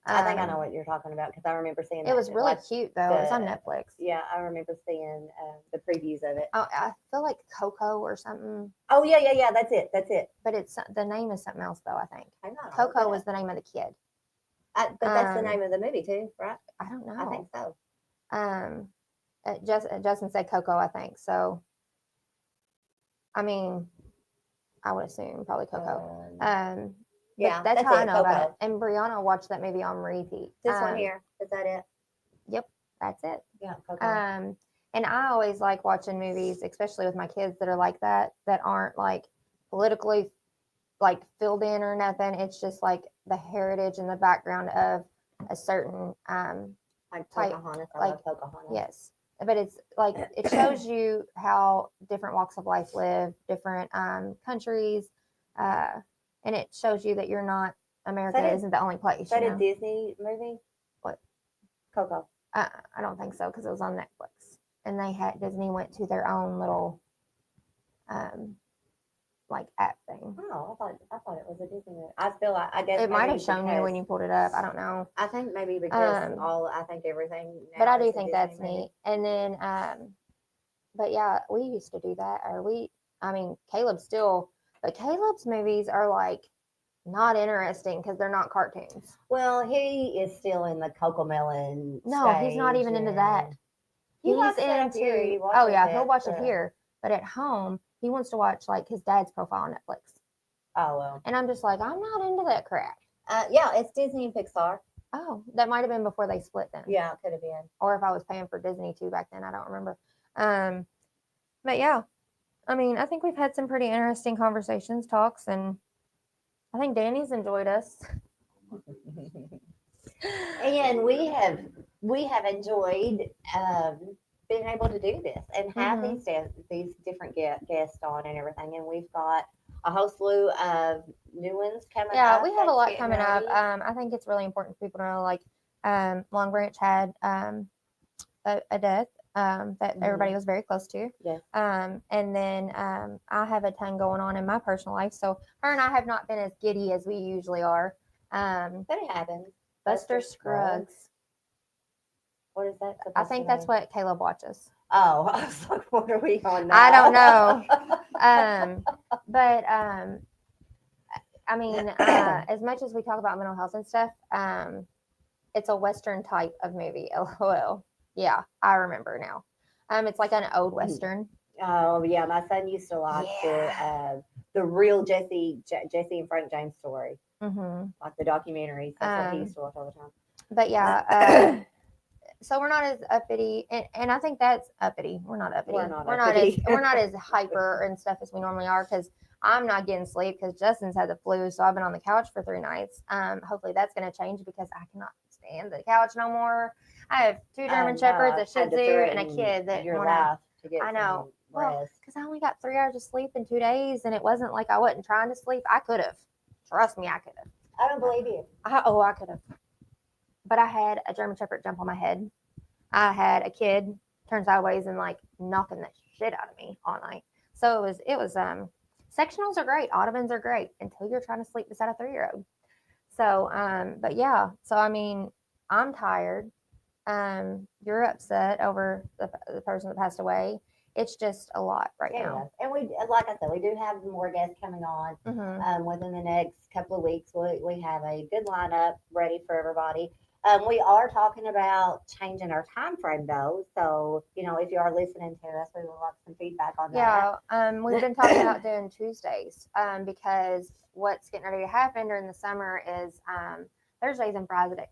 I think I know what you're talking about because I remember seeing It that. was really cute though. It was on Netflix. Yeah, I remember seeing the previews of it. Oh, I feel like Coco or something, Oh yeah. That's it. but it's the name is something else though. I think Hang on, I'll look Coco it was up. the name of the kid. But that's the um, name of the movie too, right? I don't know. I think so. Justin said Coco, I think. So, I mean, I would assume probably Coco. Yeah, that's how I know about it. Coco. And Brianna watched that movie on repeat. This one here, is that it? Yep, that's it. Yeah, Coco. And I always like watching movies, especially with my kids that are like that aren't like politically like filled in or nothing. It's just like the heritage and the background of a certain like type, Pocahontas. I like- love Pocahontas. yes. But it's like it shows you how different walks of life live, different countries, and it shows you that you're not America Is that isn't the only place. Is that you a know? Disney movie? What? Coco. I don't think so because it was on Netflix, and Disney went to their own little like app thing. Oh, I thought it was a Disney movie. I feel like I guess It might have maybe shown you when because- you pulled it up. I don't know. I think maybe because Um, I think everything. But now I do is a think Disney that's movie. neat. And then, but yeah, we used to do that. I mean, but Caleb's movies are like not interesting because they're not cartoons. Well, he is still in the Coco Melon. No, he's not even into that. He He's watches it up here. He oh watches yeah, it, he'll watch it but- here. But at home, he wants to watch like his dad's profile on Netflix. Oh well. And I'm just like, I'm not into that crap. Yeah, it's Disney and Pixar. Oh, that might have been before they split then. Yeah, it could have been. Or if I was paying for Disney too back then, I don't remember. But yeah, I mean, I think we've had some pretty interesting conversations, talks, and I think Danny's enjoyed us. And we have enjoyed being able to do this and have these different guests on and everything. And we've got a whole slew of new ones coming up. Yeah, we have a that's lot getting coming up. ready. I think it's really important for people to know, like, Long Branch had a death that everybody was very close to. Yes. And then I have a ton going on in my personal life. So her and I have not been as giddy as we usually are. But it happens. Buster Scruggs. What is that? I think that's what Caleb watches. Oh, I was like, what are we on now? I don't know. But I mean, as much as we talk about mental health and stuff, it's a Western type of movie. LOL. Yeah, I remember now. It's like an old Western. Oh yeah, my son used to watch the real Jesse and Frank James story, Mm-hmm. like the documentaries. That's what he used to watch all the time. But yeah, so we're not as uppity, and I think that's uppity. We're not uppity. We're not as uppity. we're not as hyper and stuff as we normally are because I'm not getting sleep because Justin's had the flu, so I've been on the couch for 3 nights. Hopefully that's going to change because I cannot stand the couch no more. I have 2 German Shepherds, a Shih Tzu, and a kid that your wanna- life to get I know. some Well, rest. because I only got 3 hours of sleep in 2 days, and it wasn't like I wasn't trying to sleep. I could have. Trust me, I could have. I don't believe you. I could have. But I had a German Shepherd jump on my head. I had a kid turn sideways and like knocking the shit out of me all night. So it was sectionals are great, Audubons are great until you're trying to sleep beside a 3-year-old. So but yeah, so I mean, I'm tired. You're upset over the person that passed away, it's just a lot right Yeah, now. and we, like I said, we do have more guests coming on. Within the next couple of weeks, we have a good lineup ready for everybody. We are talking about changing our time frame though, so if you are listening to us, we would like some feedback on that. Yeah, we've been talking about doing Tuesdays because what's getting ready to happen during the summer is Thursdays and Fridays.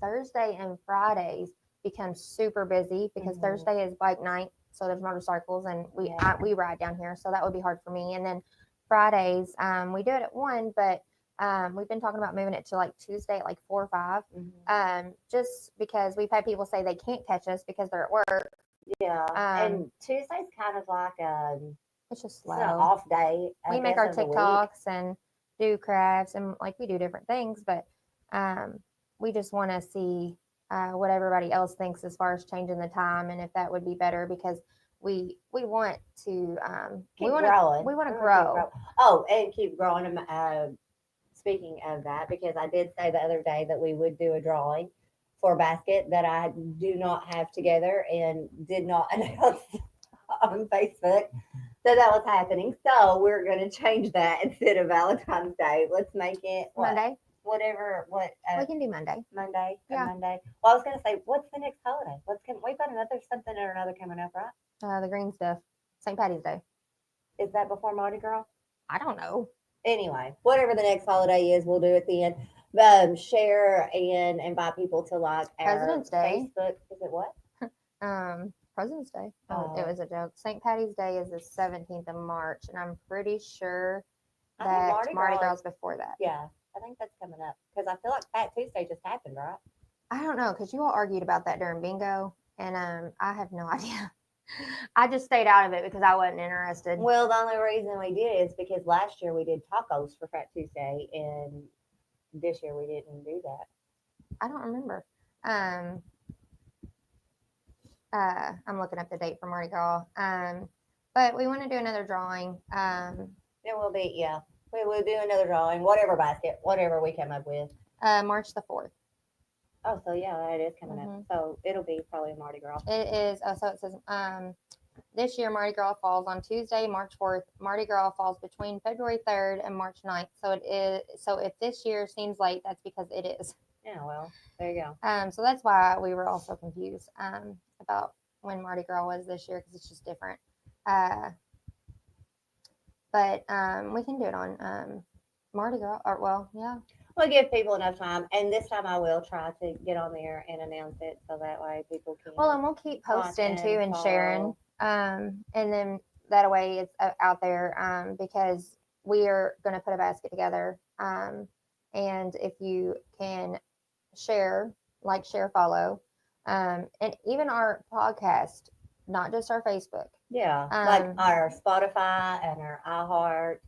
Thursday and Fridays become super busy because Mhm. Thursday is bike night, so there's motorcycles and Yeah. we ride down here, so that would be hard for me. And then Fridays, we do it at 1, but we've been talking about moving it to like Tuesday at like 4 or 5. Mhm. Just because we've had people say they can't catch us because they're at work. Yeah, and Um, Tuesday's kind of like it's just it's an slow. off day. I We make guess, our of the week. TikToks and do crafts and like we do different things, but we just want to see what everybody else thinks as far as changing the time and if that would be better because we want to Keep growing. we want to Keep grow. growing. Oh, and keep growing. Speaking of that, because I did say the other day that we would do a drawing for a basket that I do not have together and did not announce on Facebook that was happening. So we're going to change that instead of Valentine's Day. Let's make it Monday, whatever. we can do Monday. Monday? Yeah. Monday. Well, I was going to say, what's the next holiday? We've got another something or another coming up, right? The green stuff, St. Patty's Day. Is that before Mardi Gras? I don't know. Anyway, whatever the next holiday is, we'll do it then. Share and invite people to like our President's Day. Facebook. Is it what? President's Day. Oh, Oh. it was a joke. St. Patty's Day is the 17th of March, and I'm pretty sure I think that Mardi Gras is before that. Yeah, I think that's coming up because I feel like Fat Tuesday just happened, right? I don't know because you all argued about that during bingo, and I have no idea. I just stayed out of it because I wasn't interested. Well, the only reason we did is because last year we did tacos for Fat Tuesday, and this year we didn't do that. I don't remember. I'm looking up the date for Mardi Gras. But we want to do another drawing. It will be, yeah. We will do another drawing, whatever basket, whatever we come up with. March the 4th. Oh, so yeah, it is coming Mhm. up. So it'll be probably Mardi Gras. It is. Oh, so it says this year Mardi Gras falls on Tuesday, March 4th. Mardi Gras falls between February 3rd and March 9th. So it is. So if this year seems late, that's because it is. Yeah, well, there you go. So that's why we were also confused about when Mardi Gras was this year because it's just different. But we can do it on Mardi Gras. Or well, yeah. We'll give people enough time, and this time I will try to get on there and announce it so that way people can. Well, and we'll keep posting watch too and sharing, and then that way it's out there because we are going to put a basket together. And if you can share, like, share, follow, and even our podcast, not just our Facebook. Yeah, like our Spotify and our iHeart.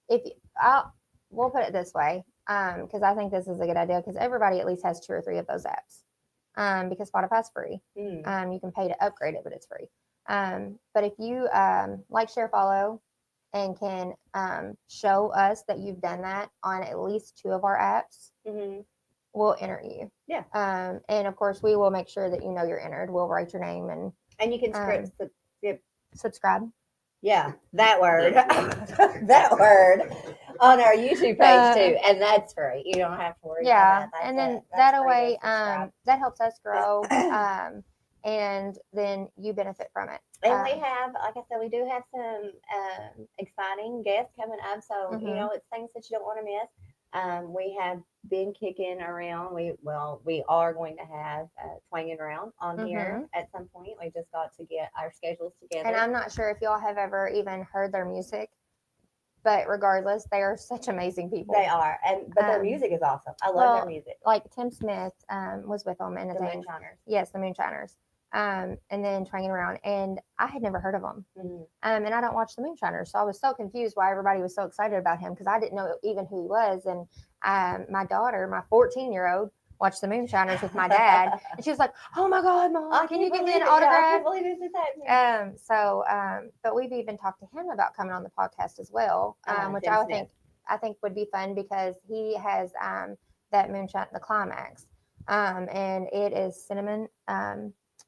If you, we'll put it this way, because I think this is a good idea because everybody at least has 2 or 3 of those apps. Because Spotify's free. You can pay to upgrade it, but it's free. But if you like, share, follow, and can show us that you've done that on at least 2 of our apps, we'll enter you. Yeah. And of course, we will make sure that you know you're entered. We'll write your name and you can subscribe. Yeah, that word. That word on our YouTube page too, and that's free. You don't have to worry about that. And then that way, that helps us grow, and then you benefit from it. And we have, like I said, we do have some exciting guests coming up. So it's things that you don't want to miss. We have been kicking around. We are going to have Twanging Around on here at some point. We just got to get our schedules together. And I'm not sure if y'all have ever even heard their music, but regardless, they are such amazing people. They are, but their music is awesome. I love their music. Like Tim Smith was with them in the Moonshiners. Yes, the Moonshiners. And then Twanging Around, and I had never heard of him. And I don't watch the Moonshiners, so I was so confused why everybody was so excited about him because I didn't know even who he was. And my daughter, my 14-year-old, watched the Moonshiners with my dad, and she was like, "Oh my God, Mom, can you give me an autograph?" I can't believe this is happening. But we've even talked to him about coming on the podcast as well, which I think would be fun because he has that moonshine, the Climax, and it is cinnamon.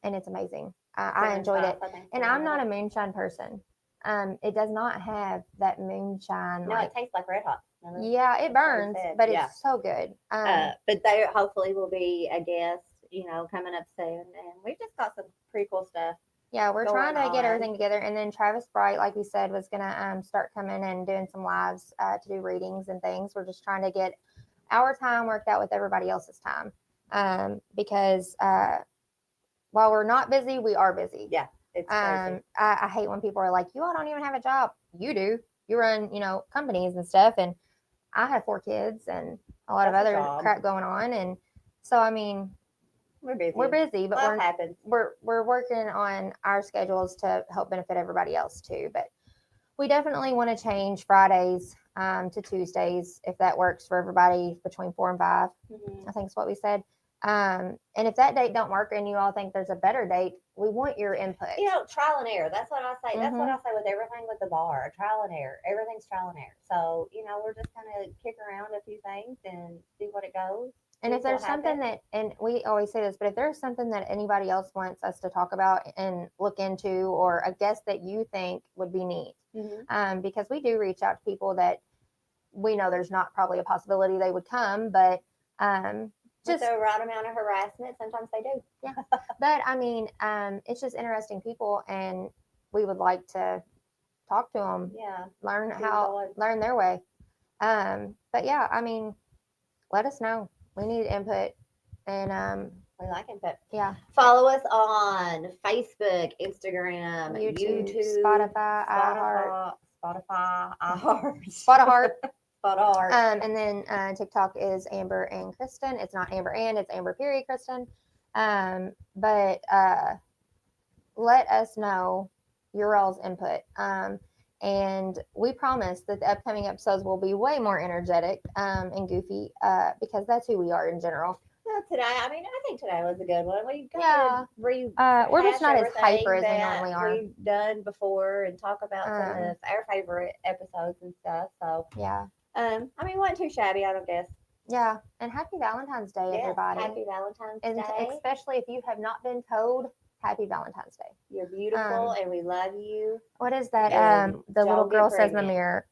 And it's amazing. I enjoyed it. And I'm not a a. moonshine person. It does not have that moonshine. No, like, it tastes like Red Hot. Remember? yeah, it That's what burns, said, but yeah. it's so good. But there hopefully will be a guest, coming up soon, and we've just got some pretty cool stuff. Yeah, we're trying going to get on. everything together. And then Travis Bright, like we said, was going to start coming and doing some lives to do readings and things. We're just trying to get our time worked out with everybody else's time. Because while we're not busy, we are busy. Yeah, it's crazy. I hate when people are like, you all don't even have a job. You do. You run, companies and stuff. And I have 4 kids and a lot of That's a other job. crap going on. And so, I mean, We're busy. we're busy, but Life happens. we're working on our schedules to help benefit everybody else too. But we definitely want to change Fridays to Tuesdays if that works for everybody between 4 and 5. Mhm. I think is what we said. And if that date don't work and you all think there's a better date, we want your input. Trial and error. That's what I say. That's what Mhm. I say with everything with the bar. Trial and error. Everything's trial and error. So, we're just gonna kick around a few things and see what it goes. And see if there's what something happens. and we always say this, but if there's something that anybody else wants us to talk about and look into, or a guest that you think would be neat, Mhm. because we do reach out to people that we know there's not probably a possibility they would come, but With just, the right amount of harassment, sometimes they do. but I mean, it's just interesting people, and we would like to talk to them, Yeah. learn See what- learn their way. But yeah, I mean, let us know. We need input, and We like it. yeah, Follow us on Facebook, Instagram, YouTube, YouTube, Spotify, iHeart, Spotify, iHeart, Spotify. Spotify. And then TikTok is Amber and Kristen. It's not Amber and, it's Amber period Kristen. But let us know your all's input. And we promise that the upcoming episodes will be way more energetic and goofy because that's who we are in general. Today, I think today was a good one. We Yeah. We're just not as hyper as we normally are. We've done before and talk about some Um, of our favorite episodes and stuff. So, Yeah. wasn't too shabby, I don't guess. Yeah. And happy Valentine's Day, Yes, everybody. happy Valentine's And Day. especially if you have not been told, happy Valentine's Day. You're beautiful and we love you. What is that? And The little don't get girl says in the pregnant. mirror.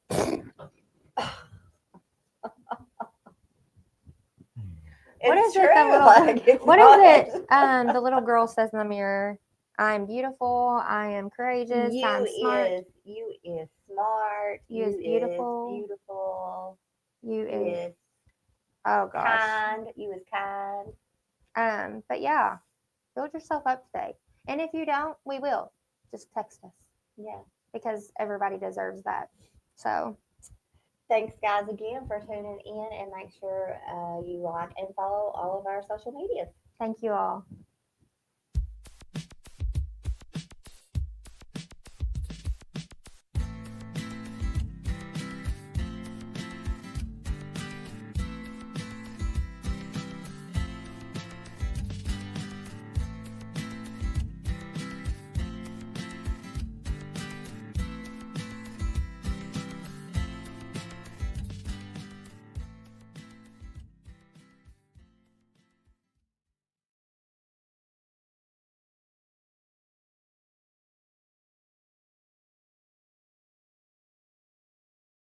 What It's is it? The true, little, like, it's what not. is it? The little girl says in the mirror, "I'm beautiful. I am courageous. I'm smart. You is smart. You is beautiful. Beautiful. You You is is oh gosh." kind. You is kind. But yeah, build yourself up today. And if you don't, we will. Just text us Yeah. because everybody deserves that. So Thanks, guys, again for tuning in, and make sure you like and follow all of our social medias. thank you all.